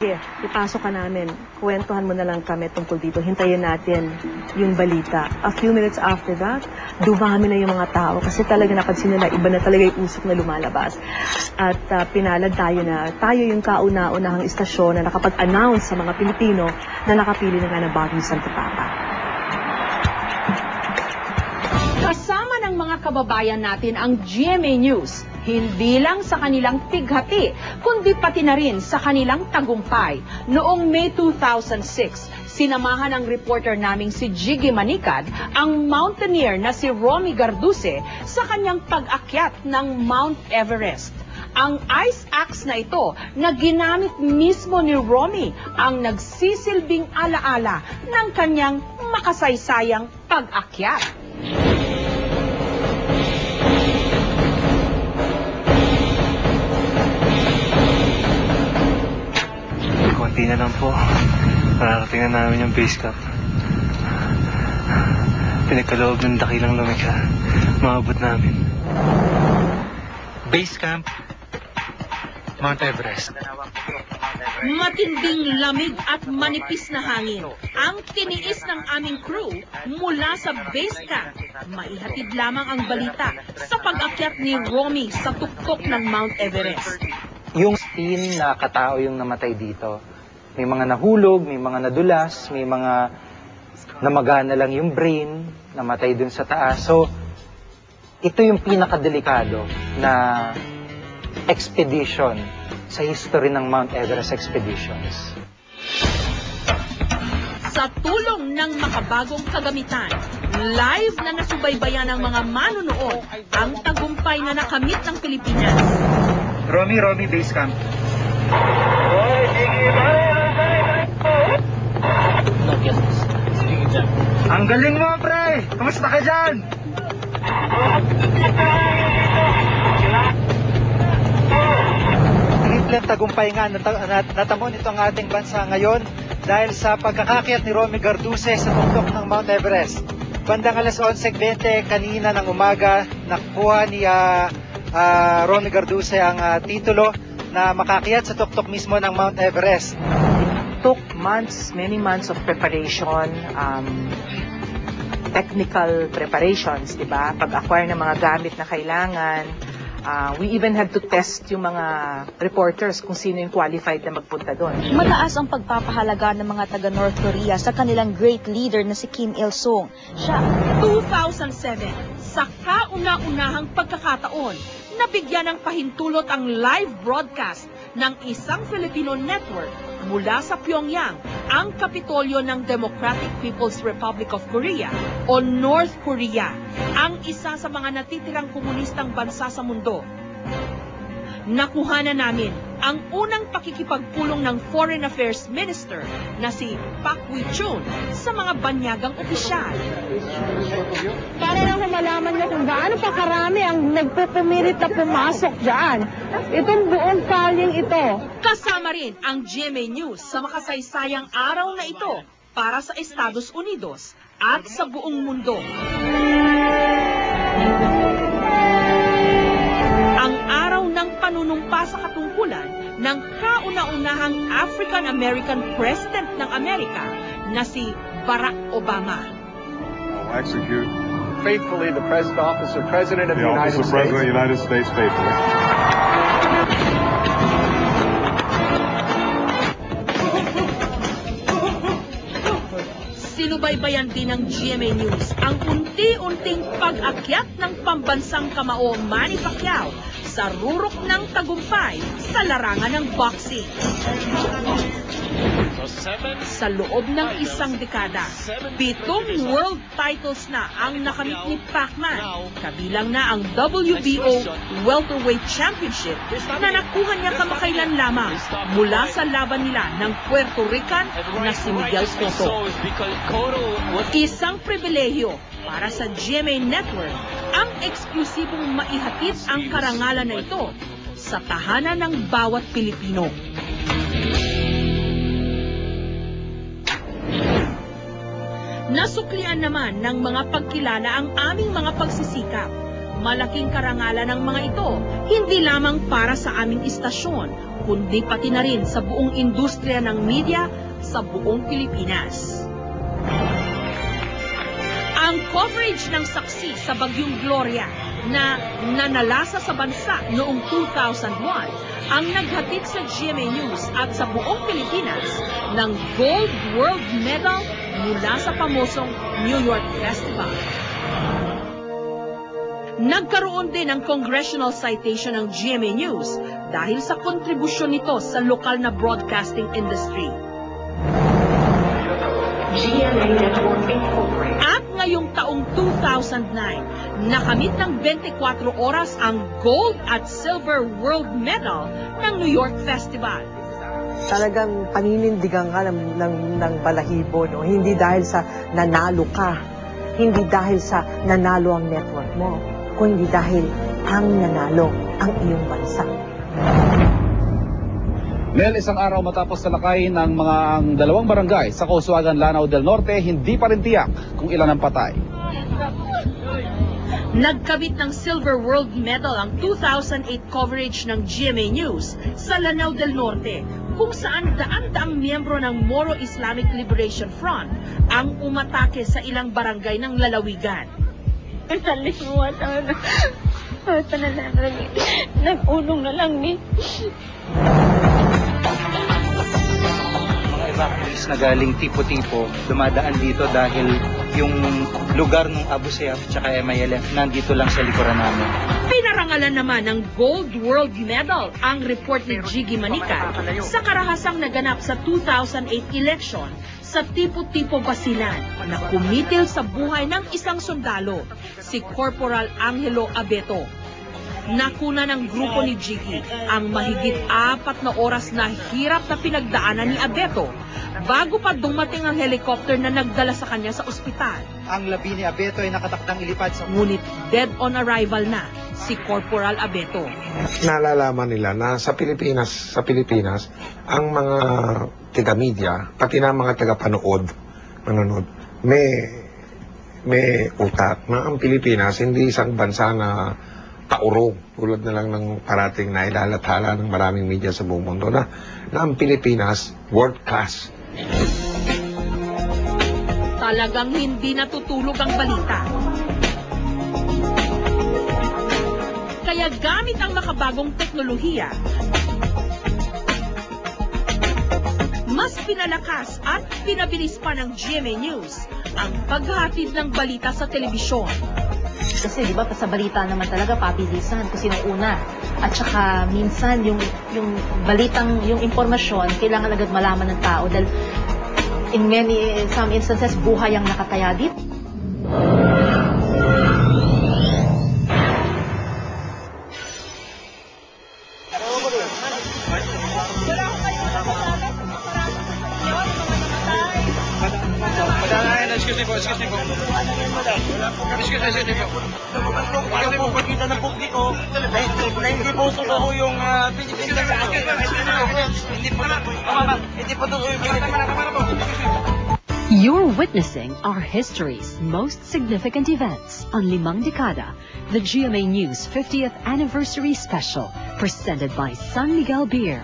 Ipasok ka namin, kwentuhan mo na lang kami tungkol dito, hintayin natin yung balita. A few minutes after that, dumami na yung mga tao kasi talaga napansin nila, iba na talaga yung usok na lumalabas. At pinalad tayo na tayo yung kauna-unahang istasyon na nakapag-announce sa mga Pilipino na nakapili na nga ng bagong Santo Papa. Kasama ng mga kababayan natin ang GMA News. Hindi lang sa kanilang pighati, kundi pati na rin sa kanilang tagumpay. Noong May 2006, sinamahan ng reporter naming si Jiggy Manicad ang mountaineer na si Romy Garduce sa kanyang pag-akyat ng Mount Everest. Ang ice axe na ito na ginamit mismo ni Romy ang nagsisilbing alaala ng kanyang makasaysayang pag-akyat. Konti na lang po. Mararating na namin yung base camp. Pinagkaloob ng dakilang lumikha. Maabot namin. Base camp, Mount Everest. Matinding lamig at manipis na hangin ang tiniis ng aming crew mula sa base camp. Maihatid lamang ang balita sa pag-akyat ni Romy sa tuktok ng Mount Everest. Yung 16 na katao yung namatay dito. May mga nahulog, may mga nadulas, may mga namagana lang yung brain, namatay dun sa taas. So, ito yung pinakadelikado na expedition sa history ng Mount Everest expeditions. Sa tulong ng makabagong kagamitan, live na nasubaybayan ng mga manunood ang tagumpay na nakamit ng Pilipinas. Romy, base camp. Ang galing mo, pre! Kamusta ka dyan? Tripling tagumpay nga natamo nito ang ating bansa ngayon dahil sa pagkakakyat ni Romy Garduce sa tuktok ng Mount Everest. Bandang alas 11:20 kanina ng umaga, nakuha ni Romy Garduce ang titulo na makakyat sa tuktok mismo ng Mount Everest. Took months, many months of preparation, technical preparations, diba? Pag-acquire ng mga gamit na kailangan. We even had to test yung mga reporters kung sino yung qualified na magpunta doon. Mataas ang pagpapahalaga ng mga taga North Korea sa kanilang great leader na si Kim Il-sung. Siya, 2007, sa kauna-unahang pagkakataon, nabigyan ng pahintulot ang live broadcast ng isang Filipino network mula sa Pyongyang, ang kapitolyo ng Democratic People's Republic of Korea o North Korea, ang isa sa mga natitirang komunistang bansa sa mundo. Nakuha na namin ang unang pakikipagpulong ng Foreign Affairs Minister na si Pak Wee-chun sa mga banyagang opisyal. Para lang malaman nyo kung gaano pa karami ang nagpupumilit na pumasok dyan. Itong buong kalyeng ito. Kasama rin ang GMA News sa makasaysayang araw na ito para sa Estados Unidos at sa buong mundo. Ang araw ng panunumpa sa katungkulan ng kauna-unahang African-American President ng Amerika na si Barack Obama. I'll execute faithfully the office of President of the United States. President of the United States faithfully. Sinubaybayan din ng GMA News ang unti-unting pag-akyat ng pambansang kamao Manny Pacquiao sa rurok ng tagumpay sa larangan ng boxing. Sa loob ng isang dekada, 7 world titles na ang nakamit ni Pacman, kabilang na ang WBO Welterweight Championship na nakuha niya kamakailan lamang mula sa laban nila ng Puerto Rican na si Miguel Cotto. Isang pribilehyo para sa GMA Network ang eksklusibong maihatid ang karangalan na ito sa tahanan ng bawat Pilipino. Nasuklian naman ng mga pagkilala ang aming mga pagsisikap. Malaking karangalan ng mga ito, hindi lamang para sa aming istasyon, kundi pati na rin sa buong industriya ng media sa buong Pilipinas. Ang coverage ng saksi sa Bagyong Gloria na nanalasa sa bansa noong 2001 ang naghatid sa GMA News at sa buong Pilipinas ng Gold World Medal mula sa pamosong New York Festival. Nagkaroon din ng congressional citation ng GMA News dahil sa kontribusyon nito sa lokal na broadcasting industry. At ngayong taong 2009, nakamit ng 24 oras ang Gold at Silver World Medal ng New York Festival. Talagang paninindigan ka ng balahibo, no? Hindi dahil sa nanalo ka, hindi dahil sa nanalo ang network mo, kundi dahil ang nanalo ang iyong bansa. Mel, isang araw matapos salakayin ng ang dalawang barangay sa Causuagan, Lanao del Norte, hindi pa rin tiyak kung ilan ang patay. Nagkabit ng Silver World Medal ang 2008 coverage ng GMA News sa Lanao del Norte, kung saan daan-daang miyembro ng Moro Islamic Liberation Front ang umatake sa ilang barangay ng lalawigan. Nag-ulong na lang ni. Mga evacuees na galing tipo-tipo dumadaan dito dahil yung lugar ng Abu Sayyaf at MILF nandito lang sa likuran namin. Pinarangalan naman ng Gold World Medal ang report ni Jiggy Manica sa karahasang naganap sa 2008 election sa Tipo-Tipo Basilan na kumitil sa buhay ng isang sundalo, si Corporal Angelo Abeto. Nakuna ng grupo ni Jiggy ang mahigit 4 na oras na hirap na pinagdaanan ni Abeto bago pa dumating ang helicopter na nagdala sa kanya sa ospital. Ang labi ni Abeto ay nakatakdang ilipad sa... Ngunit dead on arrival na si Corporal Abeto. Nalalaman nila na sa Pilipinas, ang mga taga-media, pati na mga taga-panood, may utak na ang Pilipinas hindi isang bansa na taurong, tulad na lang ng parating na ilalathala ng maraming media sa buong mundo na ang Pilipinas world class. Talagang hindi natutulog ang balita. Kaya gamit ang makabagong teknolohiya, mas pinalakas at pinabilis pa ng GMA News ang paghahatid ng balita sa telebisyon. Kasi di ba sa balita naman talaga pabilisan kung sino una. At saka minsan yung balitang, yung impormasyon kailangan agad malaman ng tao dahil in some instances buhay ang nakataya dito. You're witnessing our history's most significant events on Limang Dekada, the GMA News 50th Anniversary Special, presented by San Miguel Beer.